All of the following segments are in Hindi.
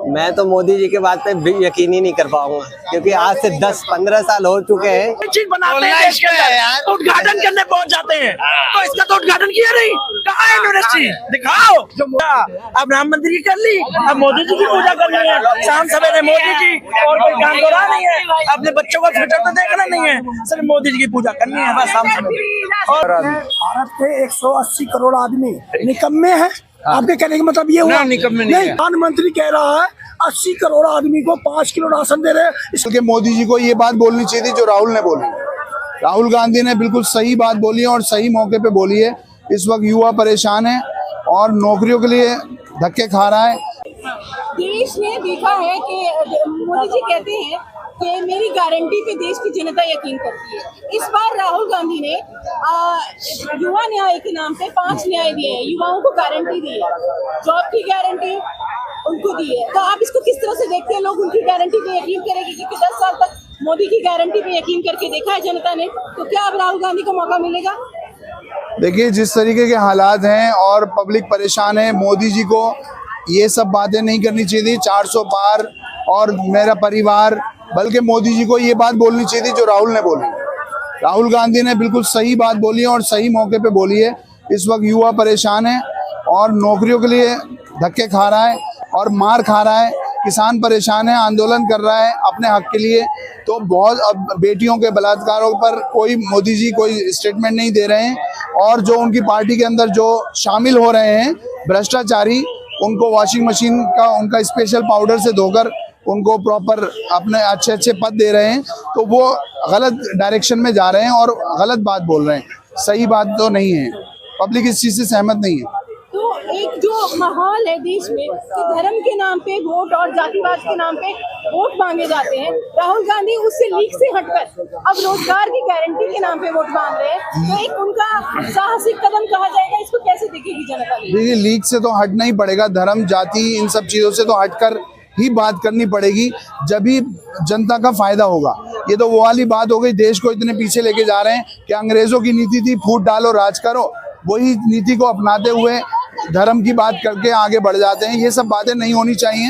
मैं तो मोदी जी के बात पे भी यकीन ही नहीं कर पाऊंगा, क्योंकि आज से 10-15 साल हो चुके हैं। चीज बनाते हैं देश के अंदर, तो उद्घाटन करने पहुंच जाते हैं, तो इसका तो उद्घाटन किया नहीं। कहाँ है यूनिवर्सिटी? दिखाओ। अब राम मंदिर की कर ली, अब मोदी जी की पूजा करनी है। शाम सवेरे मोदी जी, और कोई काम तो रहा नहीं है। अपने बच्चों का फ्यूचर तो देखना नहीं है, सिर्फ मोदी जी की पूजा करनी है बस शाम सवेरे। और भारत के 180 करोड़ आदमी निकम्मे हैं। आपके कहने का मतलब ये हुआ? निकम्मे नहीं, प्रधानमंत्री कह रहा है 80 करोड़ आदमी को 5 किलो राशन दे रहे हैं। इसलिए मोदी जी को ये बात बोलनी चाहिए थी जो राहुल ने बोली। राहुल गांधी ने बिल्कुल सही बात बोली है और सही मौके पे बोली है। इस वक्त युवा परेशान है और नौकरियों के लिए धक्के खा रहा है। देश ने देखा है कि मोदी जी कहते हैं कि मेरी गारंटी पे देश की जनता यकीन करती है। इस बार राहुल गांधी ने युवा न्याय के नाम पे 5 न्याय दिए हैं, युवाओं को गारंटी दी है, जॉब की गारंटी उनको दी है। तो आप इसको किस तरह से देखते हैं? लोग उनकी गारंटी पे यकीन करेंगे, क्योंकि 10 साल तक मोदी की गारंटी पे यकीन करके देखा है जनता ने, तो क्या अब राहुल गांधी को मौका मिलेगा? देखिए, जिस तरीके के हालात हैं और पब्लिक परेशान है, मोदी जी को ये सब बातें नहीं करनी चाहिए थी, 400 पार और मेरा परिवार, बल्कि मोदी जी को ये बात बोलनी चाहिए थी जो राहुल ने बोली। राहुल गांधी ने बिल्कुल सही बात बोली है और सही मौके पे बोली है। इस वक्त युवा परेशान है और नौकरियों के लिए धक्के खा रहा है और मार खा रहा है। किसान परेशान है, आंदोलन कर रहा है अपने हक के लिए। तो बहुत, अब बेटियों के बलात्कारों पर कोई मोदी जी कोई स्टेटमेंट नहीं दे रहे हैं और जो उनकी पार्टी के अंदर जो शामिल हो रहे हैं भ्रष्टाचारी, उनको वॉशिंग मशीन का उनका स्पेशल पाउडर से धोकर उनको प्रॉपर अपने अच्छे पद दे रहे हैं। तो वो गलत डायरेक्शन में जा रहे हैं और गलत बात बोल रहे हैं। सही बात तो नहीं है, पब्लिक इस चीज़ से सहमत नहीं है। तो एक जो माहौल है देश में कि धर्म के नाम पे वोट और जातिवाद के नाम पे वोट मांगे जाते हैं, राहुल गांधी उससे लीक से हटकर अब रोजगार की गारंटी के नाम पे वोट मांग रहे हैं, तो एक उनका साहसिक कदम कहा जाएगा। इसको कैसे देखेगी जनता? देखिए, लीक से तो हटना ही पड़ेगा, धर्म जाति इन सब चीज़ों से तो हटकर ही बात करनी पड़ेगी, जब ही जनता का फायदा होगा। ये तो वो वाली बात हो गई, देश को इतने पीछे लेके जा रहे हैं कि अंग्रेजों की नीति थी फूट डालो राज करो, वही नीति को अपनाते हुए धर्म की बात करके आगे बढ़ जाते हैं। ये सब बातें नहीं होनी चाहिए।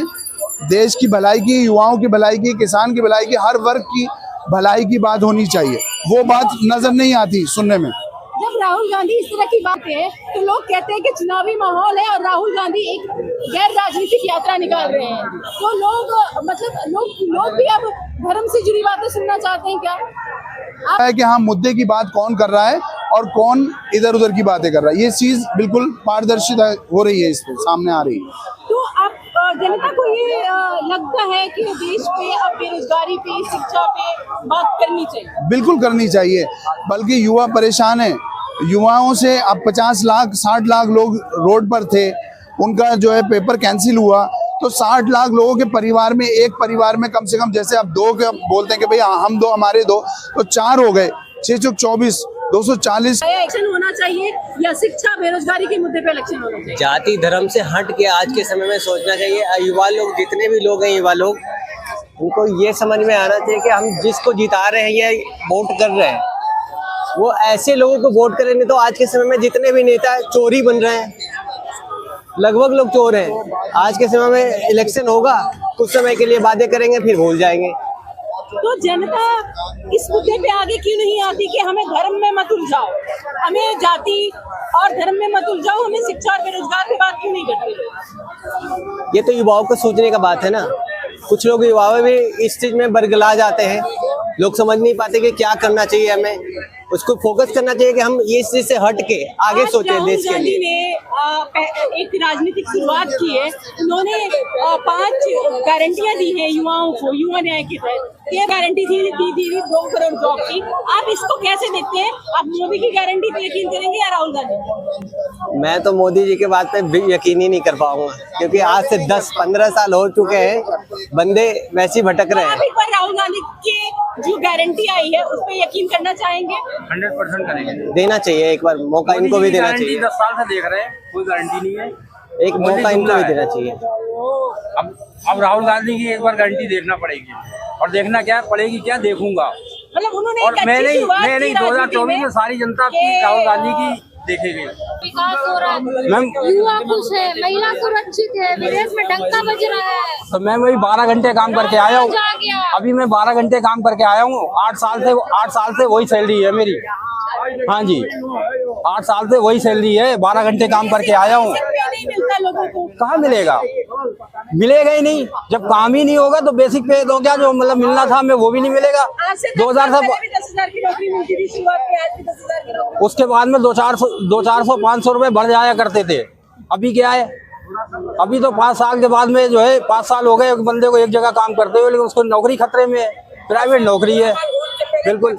देश की भलाई की, युवाओं की भलाई की, किसान की भलाई की, हर वर्ग की भलाई की बात होनी चाहिए। वो बात नजर नहीं आती सुनने में। जब राहुल गांधी इस तरह की बात है तो लोग कहते हैं कि चुनावी माहौल है और राहुल गांधी एक गैर राजनीतिक यात्रा निकाल रहे हैं, तो लोग भी अब धर्म से जुड़ी बातें सुनना चाहते हैं क्या? है कि हाँ, मुद्दे की बात कौन कर रहा है और कौन इधर उधर की बातें कर रहा है, ये चीज बिल्कुल पारदर्शिता हो रही है, इस पे सामने आ रही है। तो आप जनता को ये लगता है कि देश पे अब बेरोजगारी पे, शिक्षा पे बात करनी चाहिए? बिल्कुल करनी चाहिए, बल्कि युवा परेशान है। युवाओं से अब 50 लाख 60 लाख लोग रोड पर थे, उनका जो है पेपर कैंसिल हुआ, तो 60 लाख लोगों के परिवार में, एक परिवार में कम से कम, जैसे आप 2 के बोलते हैं कि भाई हम 2 हमारे 2, तो 4 हो गए, 6 चौक 24, 240। इलेक्शन होना चाहिए या शिक्षा बेरोजगारी के मुद्दे पे इलेक्शन होना चाहिए? जाति धर्म से हट के आज के समय में सोचना चाहिए। युवा लोग, जितने भी लोग हैं युवा लोग, उनको ये समझ में आना चाहिए कि हम जिसको जिता रहे हैं या वोट कर रहे हैं, वो ऐसे लोगों को वोट करें। नहीं तो आज के समय में जितने भी नेता चोरी बन रहे हैं, लगभग लोग चोर हैं। आज के समय में इलेक्शन होगा, कुछ समय के लिए बातें करेंगे, फिर भूल जाएंगे। तो जनता इस मुद्दे पे आगे क्यों नहीं आती कि हमें धर्म में मत उलझाओ, हमें जाति और धर्म में मत उलझाओ, हमें शिक्षा और बेरोजगार की बात क्यों नहीं करते? ये तो युवाओं को सोचने का बात है ना। कुछ लोग युवाओं भी इस चीज में बरगला जाते हैं, लोग समझ नहीं पाते कि क्या करना चाहिए हमें। उसको फोकस करना चाहिए कि हम ये चीज से हट के आगे सोचें देश के लिए। ने एक राजनीतिक शुरुआत की है, उन्होंने 5 गारंटियां दी हैं युवाओं को, युवा न्याय के तहत। ये गारंटी दी 2 करोड़ जॉब की। आप इसको कैसे देखते हैं? आप मोदी की गारंटी पे यकीन करेंगे या राहुल गांधी? मैं तो मोदी जी के बात पे भी यकीन ही नहीं कर पाऊंगा, क्योंकि आज से 10-15 साल हो चुके हैं, बंदे वैसे ही भटक रहे हैं। आप एक बार राहुल गांधी की जो गारंटी आई है उस पर यकीन करना चाहेंगे? 100% करेंगे। देना चाहिए, एक बार मौका इनको भी देना चाहिए। 10 साल से देख रहे हैं, कोई गारंटी नहीं है, एक मौका इनको भी देना चाहिए। अब राहुल गांधी की एक बार गारंटी देखना पड़ेगी, और देखना क्या पड़ेगी, क्या देखूंगा। मतलब उन्होंने और मैं नहीं 2024 में सारी जनता की राहुल गांधी की देखेगी। विकास हो रहा मैम है, युवा खुश है, महिला सुरक्षित है, विदेश में डंका बज रहा है। तो मैं वही 12 घंटे काम करके आया हूँ। आ गया। अभी मैं 12 घंटे काम करके आया हूँ। 8 साल से वही सैलरी है मेरी। हाँ जी, 8 साल से वही सैलरी है। 12 घंटे काम करके आया हूँ। नहीं मिलता लोगों को। कहाँ मिलेगा? मिलेगा ही नहीं। जब काम ही नहीं होगा तो बेसिक पे तो क्या जो मतलब मिलना था हमें वो भी नहीं मिलेगा। आज से 2000 पहले भी 10,000 की नौकरी मिलती थी शुरुआत में, आज भी 10,000 की नौकरी। उसके बाद में 200-400 500 रुपए बढ़ जाया करते थे। अभी क्या है? अभी तो 5 साल के बाद में जो है 5 साल हो गए एक बंदे को एक जगह काम करते हुए, लेकिन उसको नौकरी खतरे में है। प्राइवेट नौकरी है बिल्कुल।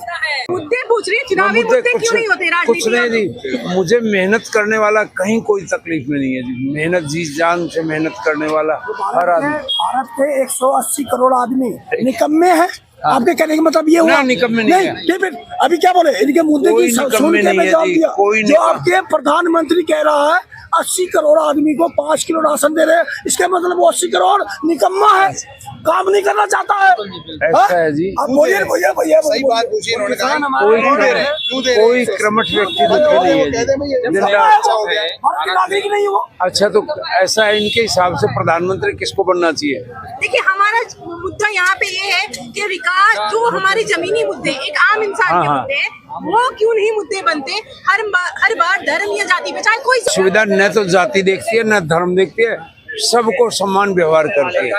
मुद्दे पूछ रही है, चुनावी मुद्दे क्यों नहीं होते कुछ राजनीति नहीं। मुझे मेहनत करने वाला कहीं कोई तकलीफ में नहीं है जी। मेहनत जी जान से मेहनत करने वाला हर आदमी। भारत के 180 करोड़ आदमी निकम्मे हैं। आपके कहने का मतलब ये हुआ? ना, निकम्मे नहीं है। फिर अभी क्या बोले? इनके मुद्दे कोई की सुन निकम्मे के नहीं मैं है जवाब जी, दिया। कोई जो निकम्मे। आपके प्रधानमंत्री कह रहा है 80 करोड़ आदमी को 5 किलो राशन दे रहे हैं, इसका मतलब वो 80 करोड़ निकम्मा है, काम नहीं करना चाहता है। ऐसा है जी। आप बोलिए भैया भैया सही बात पूछी इन्होंने कहा कोई क्यों दे रहे हैं? क्यों दे रहे हैं? कोई क्रमठ व्यक्ति दुखी नहीं है जी। जिंदा अच्छा हो गया, भारत के नागरिक नहीं हो। अच्छा तो ऐसा है, इनके हिसाब से प्रधानमंत्री किसको बनना चाहिए? देखिए हमारा मुद्दा यहाँ पे ये है कि विकास जो हमारी जमीनी मुद्दे, एक आम इंसान के हाँ। मुद्दे, वो क्यों नहीं मुद्दे बनते? हर बार धर्म या जाति पे, चाहे कोई सुविधा न तो जाति देखती है न धर्म देखती है, सबको समान व्यवहार करती है।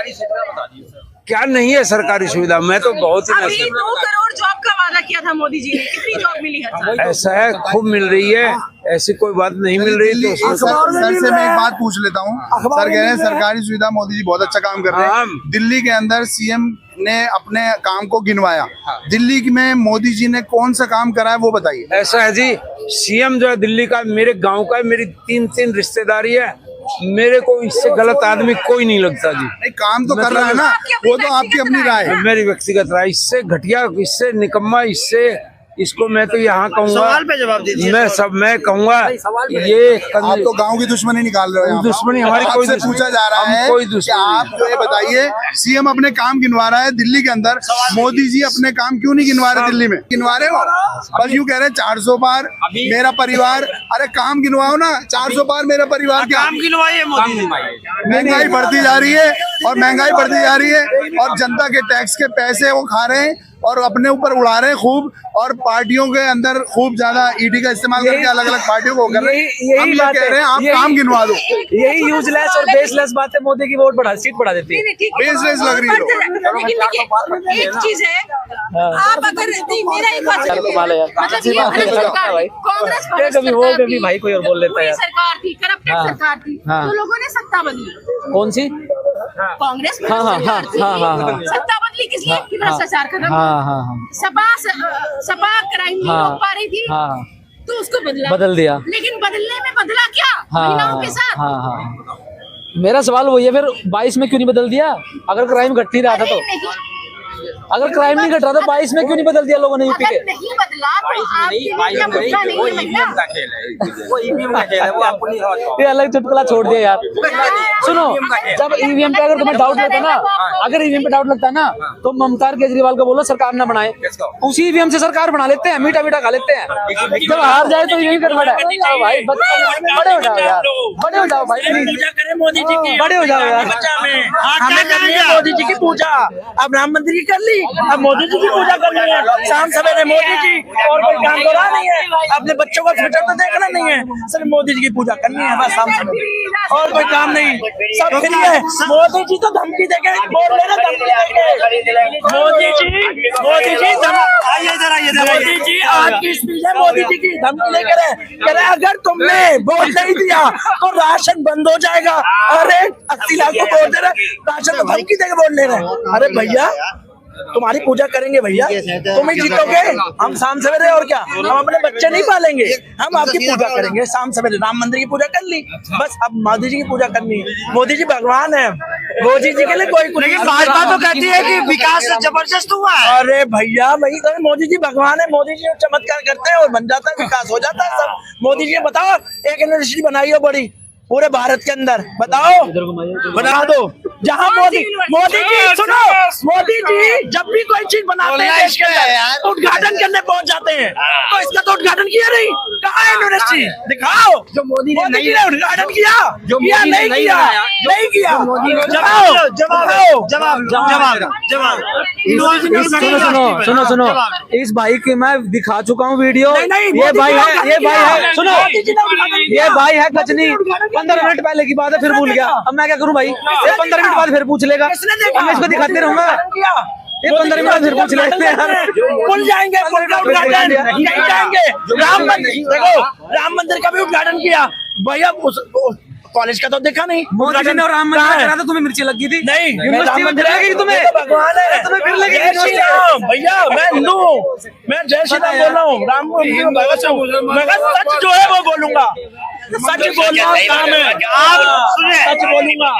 क्या नहीं है सरकारी सुविधा? मैं तो बहुत ही अभी 2 करोड़ जॉब का वादा किया था मोदी जी ने, कितनी जॉब मिली हर साल? ऐसा है, खूब मिल रही है। ऐसी कोई बात नहीं मिल रही तो उसमें सर से मैं एक बात पूछ लेता हूँ। सर कह रहे हैं सरकारी सुविधा मोदी जी बहुत अच्छा काम कर रहे हाँ। हैं। दिल्ली के अंदर सीएम ने अपने काम को गिनवाया। दिल्ली में मोदी जी ने कौन सा काम करा है वो बताइए। ऐसा है जी, सीएम जो है दिल्ली का, मेरे गांव का है, मेरी 3 रिश्तेदारी है। मेरे को इससे गलत आदमी कोई नहीं लगता जी। नहीं, काम तो कर रहा है ना, वो तो आपकी अपनी राय है। मेरी व्यक्तिगत राय, इससे घटिया, इससे निकम्मा, इससे इसको मैं तो यहाँ कहूँगा, सवाल पे जवाब दीजिए। मैं कहूँगा ये आप तो गांव की दुश्मनी निकाल रहे हो यहाँ पर। दुश्मनी हमारी कोई आपसे दुश्मनी- पूछा जा रहा हम है कोई कि दुश्मनी आप जो ये बताइए सीएम अपने काम गिनवा रहा है दिल्ली के अंदर, मोदी जी अपने काम क्यों नहीं गिनवा रहे दिल्ली में? गिनवा रहे हो? बस यूँ कह रहे हैं 400 पार मेरा परिवार। अरे काम गिनवाओ ना, 400 पार मेरा परिवार क्या? काम गिनवाइए मोदी जी। महंगाई बढ़ती जा रही है और महंगाई बढ़ती जा रही है और जनता के टैक्स के पैसे वो खा रहे हैं और अपने ऊपर उड़ा रहे हैं खूब, और पार्टियों के अंदर खूब ज्यादा ईडी का इस्तेमाल करके अलग अलग पार्टियों को कर रहे हैं। हम ये कह रहे हैं आप काम गिनवा दो। यही यूजलेस और बेसलेस बातें मोदी की सीट बढ़ा देती है। बेसलेस लग रही है। लेकिन देखिए एक चीज है, आप अगर नहीं, मेरा एक बात मतलब ये अलग सरकार थी, कांग्रेस कभी भाई कोई और बोल लेता है यार। सरकार थी, करप्टेड सरकार थी, तो लोगों ने सत्ता बदली। कौन सी? कांग्रेस हाँ, हाँ, सरकार थी, हाँ, हाँ, हाँ। सत्ता बदली किस लिए? कि भ्रष्टाचार खत्म। हाँ। सपा क्राइम नहीं रोक पा रही थी, हाँ। तो उसको बदल दिया। लेकिन बदलने में बदला क्या? महिलाओं के साथ। हाँ। मेरा सवाल वही है, फिर 22 में क्यों नहीं बदल दिया? अगर क्राइम घट ही रहा था तो, अगर क्राइम नहीं घट रहा था 22 में क्यों नहीं बदल दिया लोगों ने यूपी के? अगर नहीं बदला तो आपके लिए क्या मुद्दा नहीं है भैया? ये अलग चुटकुला छोड़ दिया यार। सुनो, जब ईवीएम पे अगर तुम्हें डाउट लगता है ना, अगर ईवीएम पे डाउट लगता है ना, तो ममता केजरीवाल को बोलो सरकार ना बनाए, उसी ईवीएम से सरकार बना लेते हैं, मीठा खा लेते हैं। जब हार जाए तो यही कर बड़ा भाई, बड़े हो जाओ यार, बड़े हो जाओ भाई, पूजा करें मोदी जी की, बड़े हो जाओ यार। हमें करनी है मोदी जी की पूजा। अब राम मंदिर की कर ली, अब मोदी जी की पूजा करनी है। शाम सवेरे मोदी जी, और कोई काम तो रहा नहीं है। अपने बच्चों का फ्यूचर तो देखना नहीं है, सिर्फ मोदी जी की पूजा करनी है बस शाम सवेरे, और कोई काम नहीं। सब फ्री है। मोदी जी तो धमकी देके बोल रहे हैं, धमकी देके मोदी जी मोदी जी आज की स्पीच है मोदी जी की, धमकी लेकर कह रहे अगर तुमने वोट नहीं दिया तो राशन बंद हो जाएगा। अरे 80 लाख को वोट दे रहे, राशन तो धमकी देके वोट ले रहे हैं। अरे भैया तुम्हारी पूजा करेंगे भैया, तुम ही जीतोगे, हम शाम सवेरे, और क्या, हम अपने बच्चे नहीं पालेंगे, हम आपकी पूजा करेंगे शाम सवेरे। राम मंदिर की पूजा कर ली, बस अब मोदी जी की पूजा करनी है। मोदी जी भगवान है, मोदी जी के लिए कोई कुछ नहीं। भाजपा तो कहती है कि विकास जबरदस्त हुआ है। अरे भैया वही तो, मोदी जी भगवान है, मोदी जी चमत्कार करते हैं और बन जाता है, विकास हो जाता है सब। मोदी जी बताओ एक यूनिवर्सिटी बनाई हो बड़ी पूरे भारत के अंदर, बताओ बना दो, जहाँ मोदी जी सुनो, मोदी जी जब भी कोई चीज बनाते हैं देश के अंदर, उद्घाटन करने पहुंच जाते हैं, तो इसका तो उद्घाटन किया नहीं, कहाँ है यूनिवर्सिटी? दिखाओ। जो मोदी ने उद्घाटन किया, जो किया मोदी ने नहीं नहीं किया, बनाया, नहीं किया। सुनो सुनो, इस भाई की मैं दिखा चुका हूँ वीडियो। ये भाई है, सुनो, ये भाई है गजनी। 15 मिनट पहले की बात है, फिर भूल गया। अब मैं क्या करूँ भाई? ये 15 मिनट बाद फिर पूछ लेगा, मैं इसको दिखाते रहूंगा। ये 15 मिनट फिर पूछ लेते हैं, भूल जाएंगे। पुल का उद्घाटन नहीं जाएंगे। राम मंदिर देखो, राम मंदिर का भी उद्घाटन किया भैया, उस कॉलेज का तो देखा नहीं। मोदी जी ने और राम मंदिर करा था, तुम्हें मिर्ची लगी थी? नहीं, यूनिवर्सिटी में लगेगी तुम्हें? भगवान है, तुम्हें फिर लगेगी जय श्री राम। भैया मैं हिंदू हूँ, मैं जय श्री राम बोल रहा हूँ। राम को मैं सच जो है वो बोलूंगा, सच बोलना काम है। आप सच बोलूंगा।